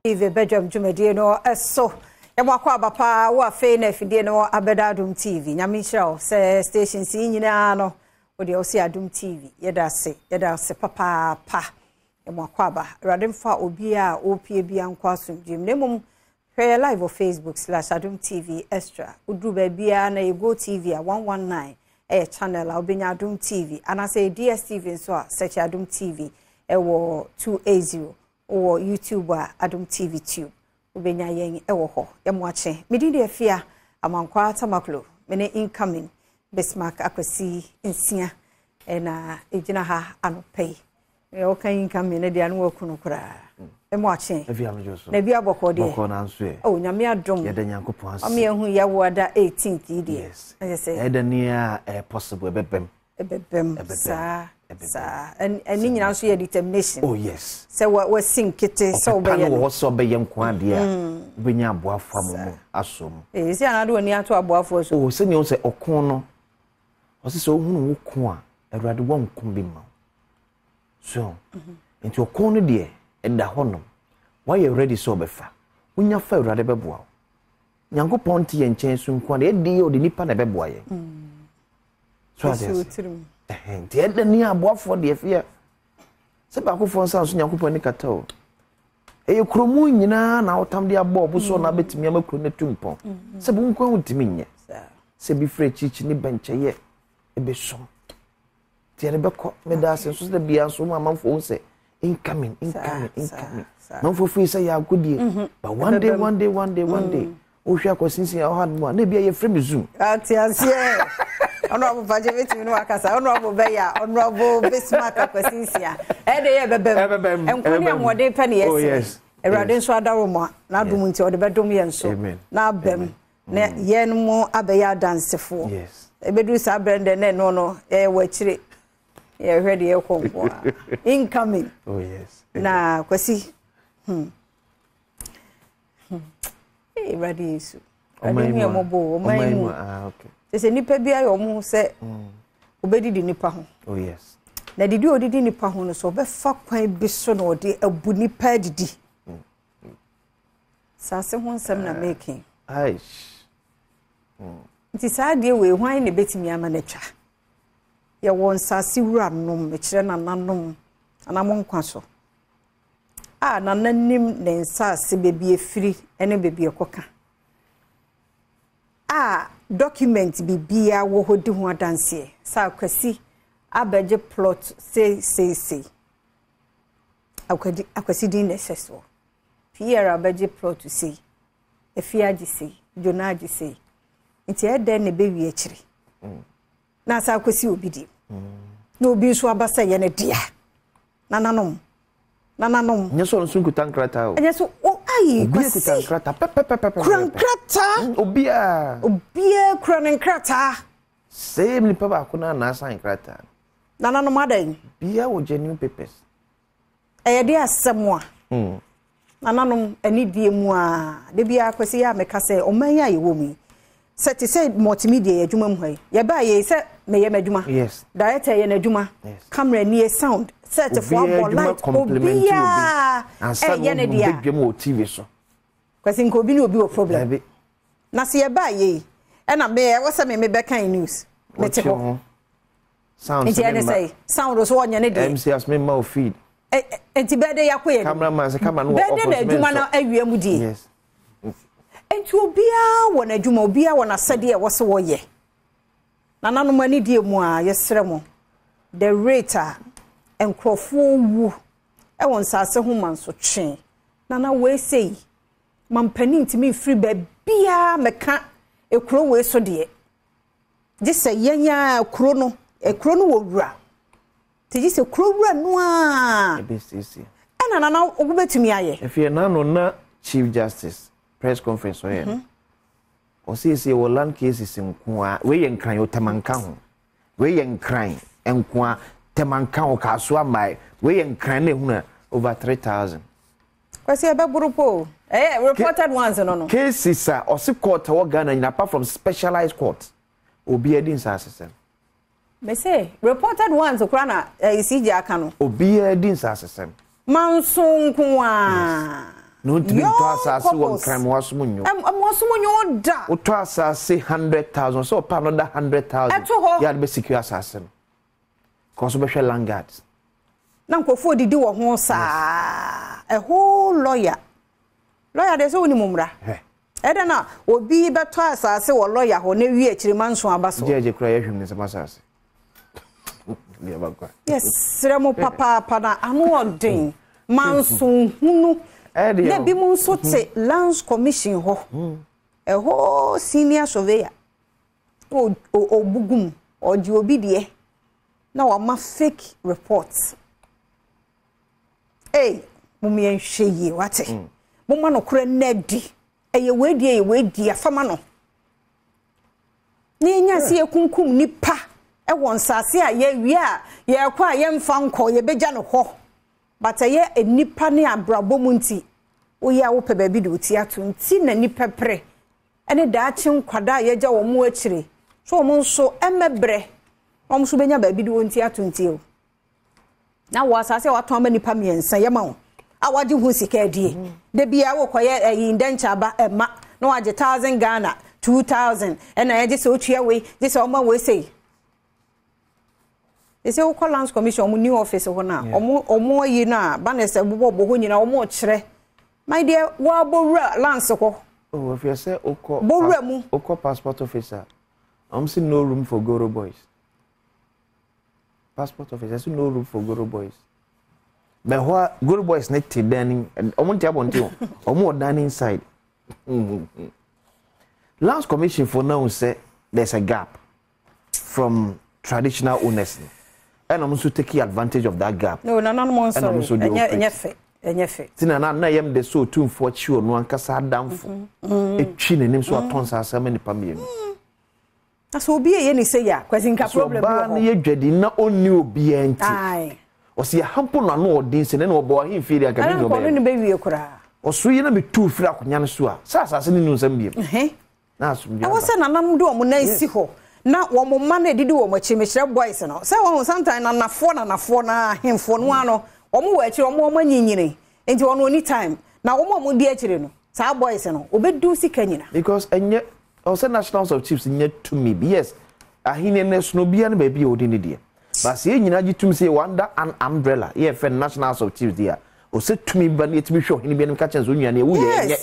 Eve Badwam dwumadie no eso yɛmwakɔ abapa wo afei na afidie no abɛda Adom TV nyame nhyira se stations yi nyinaa no wo de wo se Adom TV yɛda se papa yɛmwakɔ aba awurade mfa obi a opie bia nkɔ asomdwem na mmom hwɛ live on Facebook/Adom TV Extra udru bia na Go TV a 119 channel a obenya Adom TV anase DSTV nso a search Adom TV ewo 280 or YouTube Adom TV tube ubenya yen ewo ho yemwache medidi afia amankwa tamaklo mene incoming Bismarck akwasi nsia na ejina ha anopei e kan incoming na dia no wakunu kura emwache afia mejoso na bia boko de boko na nso e o nyame adom ye da nyankopon ase am ye hu ye woda 18th yi de yes e da nia possible ebebem sa and nyina nso ye determination oh yes so we sink it so be ye no so be ye nko ade a benya aboafo amomo asom si anado oni ato aboafo so oh se ni o se okon no o se so hunu wo ko a awurade wo nko bi ma so enti okon no de e da honom why you ready so be fa unya fa awurade beboa nyankopon ti ye nchen so nko ade e de o de nipa na beboa ye so enti eda ni aboafo de afia se ba ko fon san so nyankopon ni kata o eye kromu nyina na otam de abo obuso na betimi amakro na tumpon se bu nkwa hutimi nye se bi fre chichi ni benche ye ebesom ti ere beko medase so se bia so amanfo se incoming no for free say ya godie but one day o hwa kwasinsin ya had mo na bia ye frame zoom atiase Honorable Vajeviti no akasa honorable Beya honorable Bismarck akwasinsia e de ye bebem enkoni amode pe ne yes erade nso adaromo na adom nti ode bedom ye nso na abem na ye no abeya dansefo yes ebedu sa brande ne no e wachire ye hwede ye konko incoming oh yes na kwasi erade yesu ade ye mobo omayimu okay se nipa bia yo mu se obedidi nipa ho oh yes na didi odidi nipa ho no so be fa kwan bi so na odi abu nipa didi sase ho nsem na making aish nti saade we hwan ne betimi ama na twa ye won sase wura nom me kire na nanom anamon kwa so a na nanim ne nsase bebi efiri ene bebi ekoka document bibia wo hodi ho adanse sa kwasi abeje plot say akwasi din necessary fiera abeje plot to say efiaji say jonaji say nti eden ne bewi akire na sa kwasi obidi na obi so abasa ye ne dia nananom nyeso nso kutankrata o nyeso o ai kwasi kutankrata kutankrata obia kutankrata same ni papa kuna na sign krata nananom adan bia wo genuine papers e de asemo a nananom ani die mu a de bia kwasi ya meka se o man ya ye wo mi se ti se multimedia adwuma mu hai ye ba ye se me ye madwuma yes director ye na adwuma camera ni sound set for light obia ye ne dia bedwam o TV so kwasi nko obi ni obi o problem na se ye ba ye e na me wo se me be kan news me te ho sound sound so wonya ne dia MC as me ma o feed enti be de yakoye cameraman se camera no office be de adwuma na awiam di yes enti obia wona adwuma obia wona sade e wo se wo ye nananom ani die mu a yesere mo the rate enkrofo wu e won sase ho manso twen nana we sei mampani ntimi free ba bia meka ekro we so de gise yenya ekro no wo wura ti gise ekro wura no a ebcc ena nana ogubetumi aye efie nano na chief justice press conference o ye o see wo land cases nko a we ye nkran o temanka ho we ye nkran enko a temanka o kaso amai we ye nkran na ehuna over 3000 kwasi abeburupo reported ones no cases are o se court wo Ghana in apart from specialized court obi edin sa asesem me say reported ones okra na CJ aka no obi edin sa asesem manso nko a no to be to asase one crime was munyo da o to asase 100,000 so pa another 100,000 ya be secure asase no cause be hwe landguards na nkofo didi wo ho saa a whole lawyer dey so woni mumra eda na obi beto asase wo lawyer ho na wi akiri manso abaso jeje kura ya hwim ne asase yes seremo papa na anu odin manso hunu na bi mu nso te lands commission ho a whole senior surveyor o bugum o di obi de na wa ma fake reports mummy en hweye wate mumma no kura nadi eye wedi afama no ni nya se ekunkum nipa e won sase a ye wi a ye kwa ye mfa nko ye beja no ho but ye enipa ne abrabo mu nti wo ya wo pe ba bi de oti ato nti na nipa pre ene da achi nkwada ye ja wo mu akire so wo nso emebre wo nso benya ba bi de wonti ato nti o na wo asase wa ton ma nipa miensa ye ma wo awaji hu sika adie de bia wo koye indencha ba ema no waje 1000 Ghana 2000 ena ye je se otua we je se oma we sei ese wo call lands commission omu new office ho na omu yi na banese bobo ho nyina omu kire my dear wa bowra lands ho oh if you say oko bowra mu oko passport officer see no room for Goro boys passport officer see no room for Goro boys but what Goro boys need to dining omu ti abonti omu dining inside lands commission for now say there's a gap from traditional owners and I'm also taking advantage of that gap. No, more sorry. Enyefe. Tina na yem de so too for chiwo no ankasa damfo. Etwi nenim so atonsa asama nipa miem. Aso obi ye ni say ya kwasi nka problem wo. Ba na ye dwedi na onni obi enti. Ai. Osi hampo na no odin se ne no bo hin firi aka bi no be. Ana ko ni be wie kura. Oso ye na me tu firi akonya no so a. Sasa ne nu nsam biem. Na asum bia. Awo se nanam do omo na isi ho. Na womo ma na didi wo machi mehire boys no say wo sometimes na nafo na hemfo no ano womo wa akire womo anyinyine enti wono oni time na womo di akire no sa boys no obedu sika nyina because enye also nationals of chiefs nye to me yes ahine ne so no bia na ba bia odi ne de but say nyina gitum say under an umbrella ye fe nationals of chiefs there o say to me ba ne etimi hwe ohine bia ne ka chenzo nua ne wu ye nye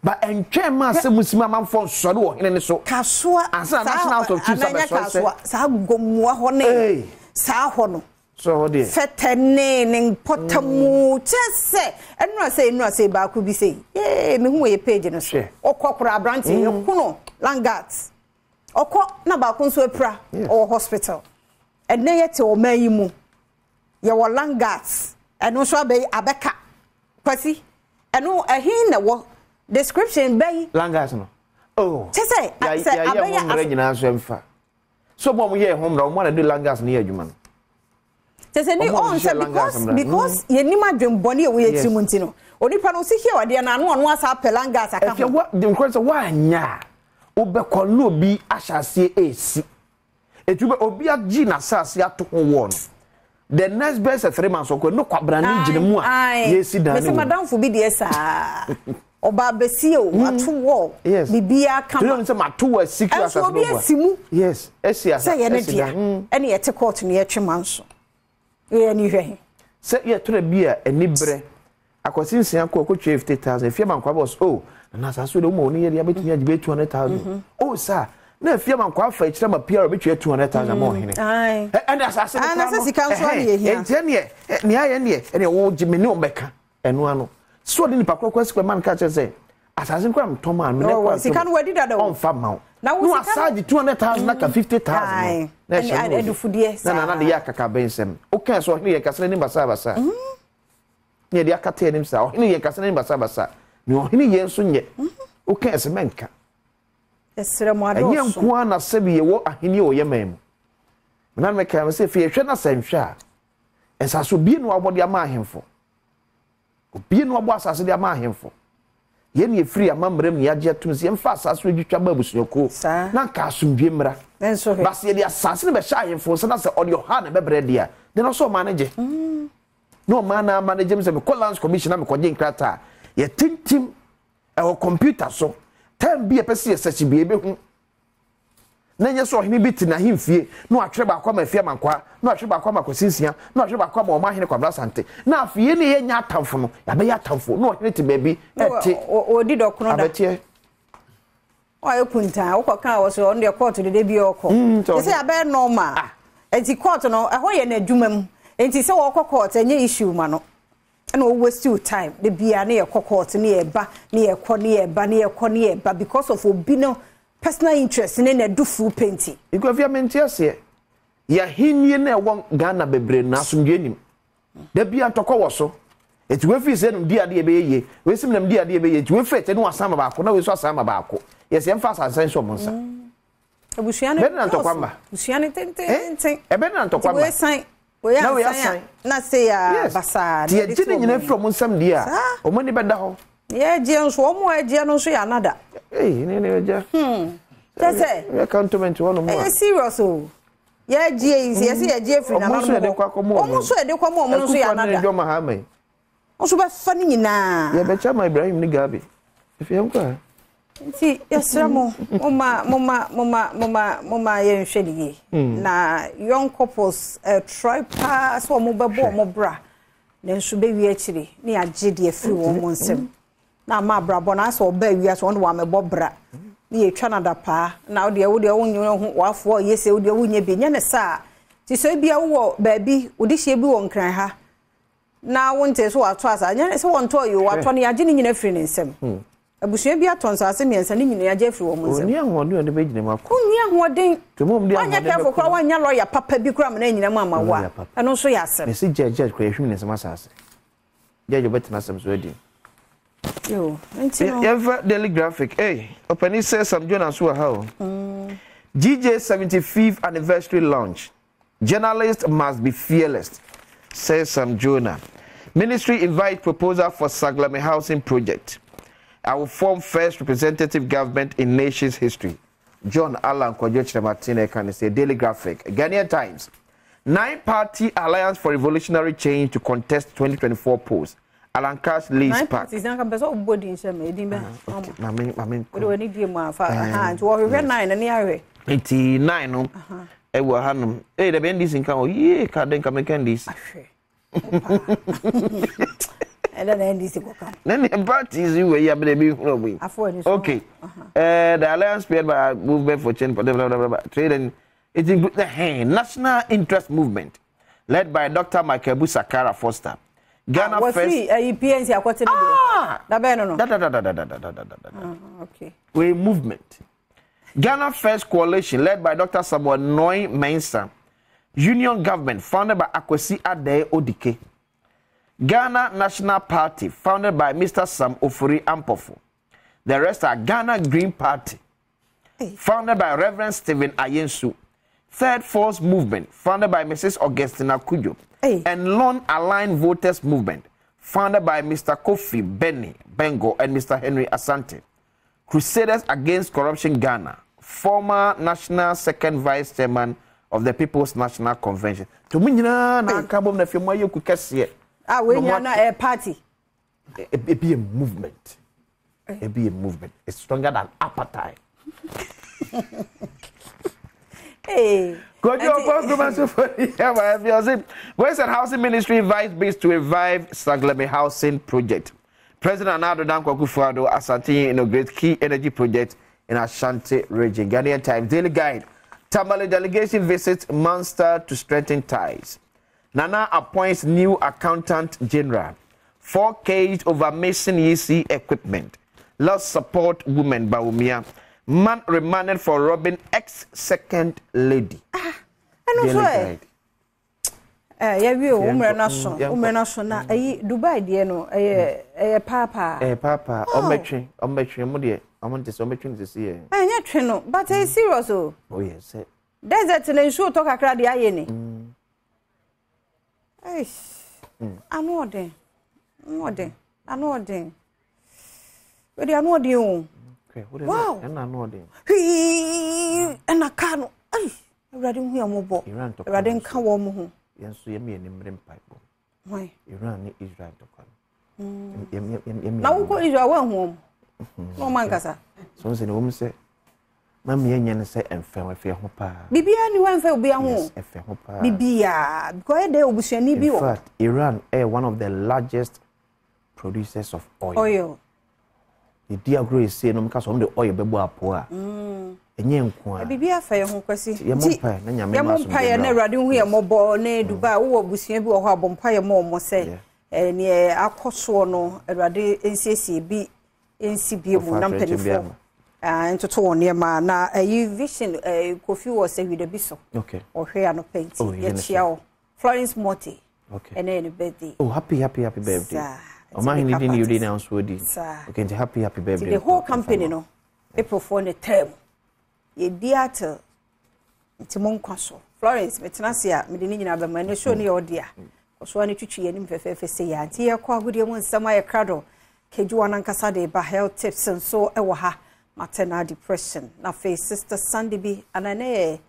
but enchema se musima manfo sori wo hene ne so kasoa asa national of chiefs kasoa sa gomua ho ne sa ho no so ho de fetene ne potamu chese enu ase ba ku bi sei me hu ye page no so okokora branch ye kuno langat okọ na ba ku nso epra o hospital enne ye te o mayi mu ye wo langat enu so abeka kwasi enu ehin na wo description bay langas no oh say abaya nyina so emfa so bom ye homra mo na do langas ne adwuma no say ni on say because ye ni madwen bone ye we yetimu ntino onipa no si hia wade na no asa pelangas aka ho what the question wa anya obekọ no obi ahyase esi etube obi agi na sase ato ho wo no the next best 3 months okọ no kwabra ni gine mu a yesi dan me madam fu bi de esa oba besi o atu wo bibia kama you know say matu wa secret as no bo yes esia say ye na dia ene ye te court ne ye twemanso ye ni hwe say ye to bia eni bre akosinsia ko 50,000 fie man kwa boss oh na sa so de mo ni ye dia betumi agibe 200,000 oh sir na fie man kwa fa kire ma pr betwe 200,000 mo hene ai ene asase no na se sika nso ye hia enti ne aye ne ene wo gimene ombeka eno ano so de nipa kwakwa sikwe man ka che asase nkwa mtoma me kwa sika no wadi dada on fa ma no asage 200,000 na ka 50,000 na she edufudie na de yakaka bensem o kan so ne yakasa ne basa ne de akata ne msa o ne yakasa ne basa ne o ne ye nso nye o kan se menka esere mo ado enye nko na sebi ye wo ahini o ye mem na me ka me se fie hwe na sanhwe a ensaso bi no abode ama ahemfo obi no abo asase de ama ahemfo ye ne free amamrem ne yage atum se emfa asase odwitwa ba busuoko na ka asomdwe mra enso he bas ye de asase ne be hya ahemfo se na se ode ha na be bre de no so manage no man na manage me se me collance commission na me koje nkrata ye tintim e computer so time bi e pese ye search bi e be hu na nye so ohini bi ti na himfie no atwe ba kwa ma fie mankwa no atwe ba kwa ma kosinsia no atwe ba kwa ma o ma hene kwa brasante na afie ne ye nya atamfo no ya be ya atamfo no ohini ti baabi eti odi dokono da abetie o ekunta wo kwa wo so on the court de bi okọ say ya be normal enti court no ho ye na adwumam enti say wo kwa court enye issue ma no na o waste your time de bia na ye court na ye ba na ye kọ na ye ba na ye kọ na ye ba because of obi no personal interest in a do full painting. Because you are ya hinye na won Ghana bebre na asumdwe nim. Da bia ntoko wo so. Eti we fi se no dia de be ye. We sim nam dia de be ye. Eti we fe te no asama ba ko na we so asama ba ko. Yes em fa sansan so monsa. Abusuane. Be na ntokwa mba. Abusuane ten. E be na ntokwa mba. We san. We ya san. Na say ya basa. Ti e gine nyina from nsam dia. O mani be da ho. Ye je nso o mo agye no so ya nada. Ne ja. Say accountment one more. Eh serious o. Ye je is ye je free na no. Omo so e de kwa mo no so ya nada. Ne jo ma ha mai. Oso ba fa ni nyina. Ye be chama Ibrahim ni Gabi. Efi am kwa. Nti yesra mo mama ye nhwediye. Na young couples try pass wo mo bebo mo bra. Na nso be wi akire ne agye de afiri wo mo nsem. Na ma brabo na so ba wi aso wo me bobra ni etwa na da pa na wo de wonyo ho wafo yese wo de wonye bi nya ne sa ti so bia wo ba bi wo de hye bi wo nkran ha na wo nte so wato asa nya se wo nto yo wato ne agye ni nyina firi ne nsem abusua bi atonsa ase miensa ni nyina agye firi wo mo nsem oni ahoden de be gyina ma ko ni ahoden to mom de ahoden anya kafo kwa wanya lawyer papa bi kura me na nyina ma wa eno so ya asem me se judge kwa ehwim ne nsem asase judge betina asem so edi yo ever daily graphic open says some journals who are how GJ 75th anniversary launch. Journalists must be fearless, says some journal. Ministry invite proposal for Saglame housing project. I will form first representative government in nation's history. John Alan Kwajochre Martine can say daily graphic. Ghanaian Times. 9-party alliance for revolutionary change to contest 2024 polls. Alan Cash leads pack. Is not a body in some edime. We need you more for hands. What we 9 and near 89 no. E wo hanum. The bend this in can ye ka den ka make this. And then end this go come. Then the parties you we be we. Okay. The alliance paired by movement for change trade and it includes the national interest movement led by Dr. Michael Busakara Foster. Ghana first PNC akwete da be no okay we movement Ghana First Coalition led by Dr. Samuel Noy Mensah. Union Government founded by Akwesi Ade Odike. Ghana National Party founded by Mr. Sam Ofori Ampofo. The rest are Ghana Green Party founded by Reverend Stephen Ayensu. Third Force Movement founded by Mrs. Augustina Kujo. And Lone Aligned Voters Movement, founded by Mr. Kofi Benny Bengo and Mr. Henry Asante. Crusaders Against Corruption Ghana, former National Second Vice Chairman of the People's National Convention. To me, na kabom na fiyo mayo kukasiye. We na a party. It be a movement. It be a movement. It's stronger than appetite. Hey. Western Housing Ministry invites bids to revive Saglame housing project. President Adom Akufo-Addo Asante inaugurates key energy project in Ashanti region. Ghanaian Times Daily Guide. Tamale delegation visits Munster to strengthen ties. Nana appoints new accountant general. 4 caged over Mason EC equipment. Lost support women Bawumia. Man remanded for robbing ex-second lady. I know so. Yeah, we umre na so na Dubai de no papa. Papa, ometwe mo de amonte so ometwe to see. Anya twe no, but serious oh. Oh yes. Desert na show to kakra de aye ni. Anu ode. We dey anu ode o. Wow. And I know them. And I can't. I reading here more. Iran can warm. Yes, you mean in pipe. Why? Iran Israel to come. na wo ko Israel wa hu no man kasa so se ne wo se ma me nya ne se emfa wa fe ho pa bibia ni wa emfa obia ho efe ho pa bibia because dey obusuani bi wo in fact Iran is one of the largest producers of oil the diagro is say no mka so the oil bebo apo a enye nko a bibia fa ye ho kwasi ye mo pa na nyame ma so ye mo pa ye na Awurade hu ye mobo na Dubai wo obusua bi wo ho abompa ye mo se ne akoso no Awurade ensiesie bi ensi bi mu na mpelifo ntoto won ma na vision Kofi was say with the biso okay ohwe ano paint ye chia o Florence Morty okay and then birthday oh happy birthday o ma hin din you dey announce wodi okay happy birthday the whole company no people for the term ye diatel ntimon kwaso Florence metenase a me de ni nyina ba ma ne show ne odia so ani twitwi anim fefefe se ya nti ye kwa agudie mu nsama ye krado kejuwa nankasa de ba health tips so ewo ha maternal depression na face sister Sandy bi anane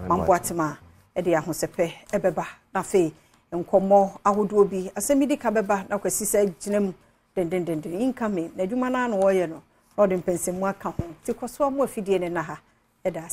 mamboatema e de ahosepe ebeba na fe nkomo ahodo bi asemidi ka beba na kwasi sa ginam den income na adwuma na no wo ye no no de mpensemu aka ho ti koso mo afidie ne na ha e da